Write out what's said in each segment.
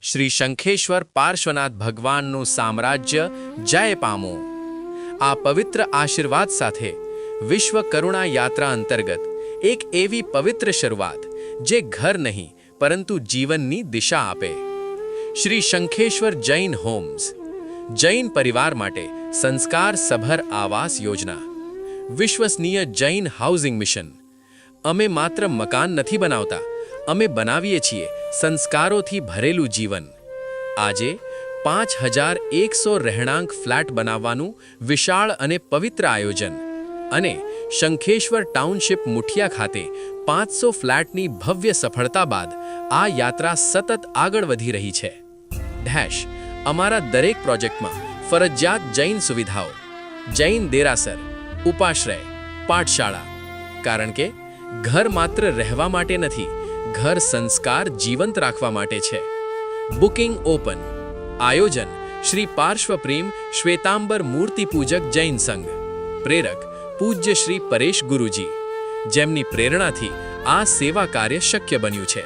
શ્રી શંખેશ્વર પાર્શ્વનાથ ભગવાનનું સામ્રાજ્ય જય પામો। આ પવિત્ર આશીર્વાદ સાથે વિશ્વ કરુણા યાત્રા અંતર્ગત એક એવી પવિત્ર શરૂઆત જે ઘર નહીં પરંતુ જીવનની દિશા આપે। શ્રી શંખેશ્વર જૈન હોમ્સ, જૈન પરિવાર માટે સંસ્કાર સભર આવાસ યોજના, વિશ્વસનીય જૈન હાઉસિંગ મિશન। અમે માત્ર મકાન નથી બનાવતા, અમે બનાવીએ છીએ સંસ્કારોથી ભરેલું જીવન। આજે 5100 રહેણાંક ફ્લેટ બનાવવાનું વિશાળ અને પવિત્ર આયોજન અને શંખેશ્વર ટાઉનશિપ મુઠિયા ખાતે 500 ફ્લેટની ભવ્ય સફળતા બાદ આ યાત્રા સતત આગળ વધી રહી છે। અમારા દરેક પ્રોજેક્ટમાં ફરજિયાત જૈન સુવિધાઓ, જૈન દેરાસર, ઉપાશ્રય, પાઠશાળા, કારણ કે ઘર માત્ર રહેવા માટે નથી, ઘર સંસ્કાર જીવંત રાખવા માટે છે। Booking open. આયોજન શ્રી પાર્શ્વપ્રેમ શ્વેતાંબર મૂર્તિ પૂજક જૈન સંઘ। પ્રેરક પૂજ્ય શ્રી પરેશ ગુરુજી, જેમની પ્રેરણાથી આ સેવા કાર્ય શક્ય બન્યું છે।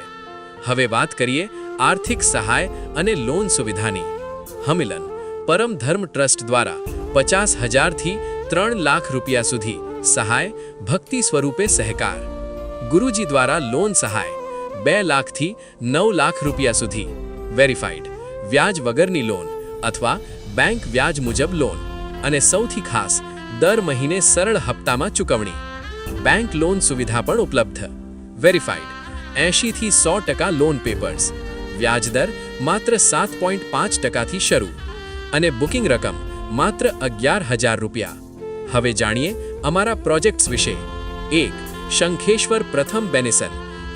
હવે વાત કરીએ આર્થિક સહાય અને લોન સુવિધાની। હમિલન પરમ ધર્મ ટ્રસ્ટ દ્વારા 50,000 થી 3 લાખ રૂપિયા સુધી સહાય, ભક્તિ સ્વરૂપે સહકાર। ગુરુજી દ્વારા લોન સહાય 2 લાખ થી 9 લાખ રૂપિયા સુધી, વેરીફાઈડ, વ્યાજ વગરની લોન અથવા બેંક વ્યાજ મુજબ લોન, અને સૌથી ખાસ દર મહિને સરળ હપ્તામાં ચૂકવણી। બેંક લોન સુવિધા પણ ઉપલબ્ધ, વેરીફાઈડ, 80 થી 100% લોન પેપર્સ, વ્યાજ દર માત્ર 7.5% થી શરૂ, અને બુકિંગ રકમ માત્ર 11,000 રૂપિયા। હવે જાણીએ અમારા પ્રોજેક્ટ્સ વિશે। 1. શંખેશ્વર પ્રથમ બેનિસન,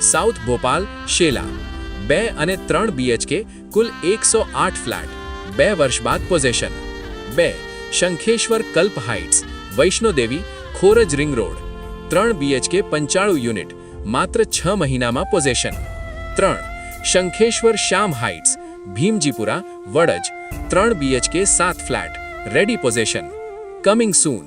સાઉથ ભોપાલ, શેલા, 2 અને 3 BHK, કુલ 108 ફ્લેટ, 2 વર્ષ બાદ possession. 2. Shankheshwar Kalp heights, Vaishnodevi, Khoraj ring road, 3 BHK 95 unit, માત્ર 6 મહિનામાં possession. 3. Shankheshwar Shyam heights, Bhimjipura, Vadaj, 3 BHK 7 flat, ready possession. Coming soon,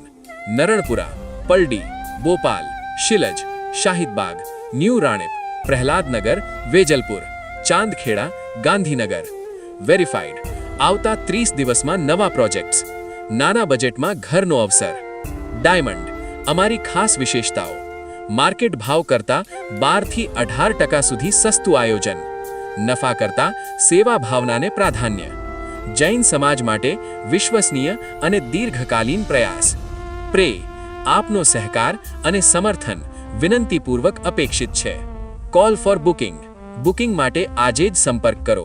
Naranpura, Paldi, Bopal, Shilaj, Shahidbagh, new Ranip, Prahladnagar, Vejalpur, Chandkheda, Gandhinagar, verified. આવતા 30 દિવસમાં નવા પ્રોજેક્ટ્સ, નાના બજેટમાં ઘરનો અવસર। ડાયમંડ, અમારી ખાસ વિશેષતાઓ, માર્કેટ ભાવ કરતાં 12 થી 18% સુધી સસ્તું આયોજન, નફા કરતાં સેવા ભાવનાને પ્રાધાન્ય, જૈન સમાજ માટે વિશ્વસનીય અને દીર્ઘકાલીન પ્રયાસ। પ્રે, આપનો સહકાર અને સમર્થન વિનંતીપૂર્વક અપેક્ષિત છે। કોલ ફોર બુકિંગ, બુકિંગ માટે આજે જ સંપર્ક કરો।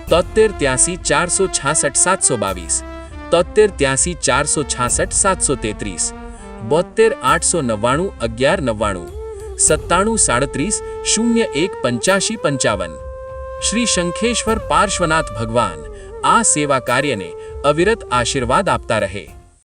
73 83 466 722, 73 83 466 733, 72 899 1199, 97 37 01 85 55। શ્રી શંખેશ્વર પાર્શ્વનાથ ભગવાન આ સેવા કાર્યને અવિરત આશીર્વાદ આપતા રહે।